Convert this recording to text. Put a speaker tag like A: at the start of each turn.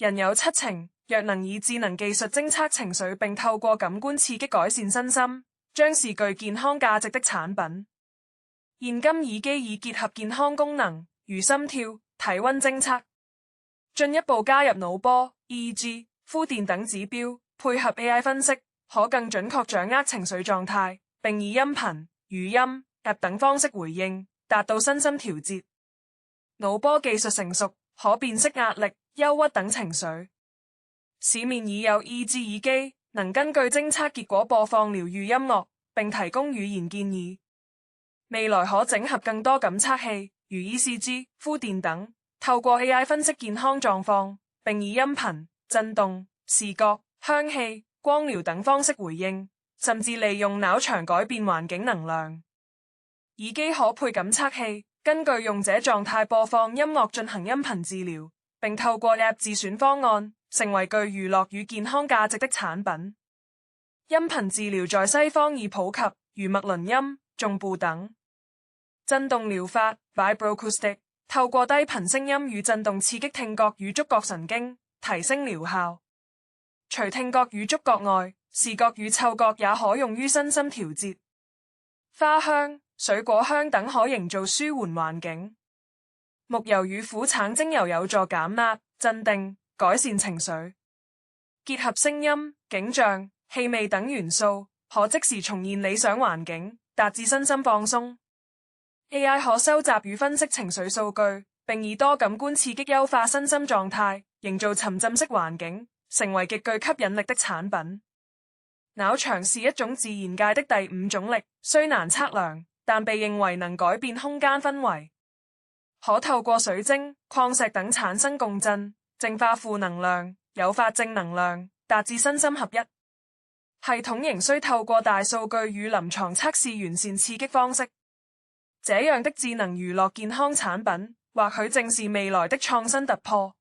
A: 人有七情，若能以智能技術偵測情緒並透過感官刺激改善身心，將是具健康價值的產品。現今耳機已結合健康功能，如心跳、體溫偵測，進一步加入腦波、EEG、膚電等指標，配合 AI 分析，可更準確掌握情緒狀態，並以音頻、語音、App 等方式回應，達到身心調節。腦波技術成熟，可辨識壓力、憂鬱等情緒。市面已有 EEG 耳機，能根據偵測結果播放療癒音樂，並提供語言建議。未來可整合更多感測器，如 ECG、膚電等，透過 AI 分析健康狀況，並以音頻、震動、視覺、香氣、光療等方式回應，甚至利用腦場改變環境能量。耳機可配感測器，根據用者狀態播放音樂進行音頻治療，並透過 App 自選方案，成為具娛樂與健康價值的產品。音頻治療在西方已普及，如麥倫音、頌缽等。震動療法 Vibroacoustic 透過低頻聲音與震動刺激聽覺與觸覺神經，提升療效。除聽覺與觸覺外，視覺與嗅覺也可用於身心調節。花香、水果香等可營造舒緩環境。木油與苦橙精油有助減壓、鎮定、改善情緒。結合聲音、景象、氣味等元素，可即時重現理想環境，達至身心放鬆。AI 可收集與分析情緒數據，並以多感官刺激優化身心狀態，營造沉浸式環境，成為極具吸引力的產品。腦場是一種自然界的第五種力，雖難測量，但被認為能改變空間氛圍。可透過水晶、礦石等產生共振，淨化負能量，誘發正能量，達至身心合一。系統仍需透過大數據與臨床測試完善刺激方式。這樣的智能娛樂健康產品，或許正是未來的創新突破。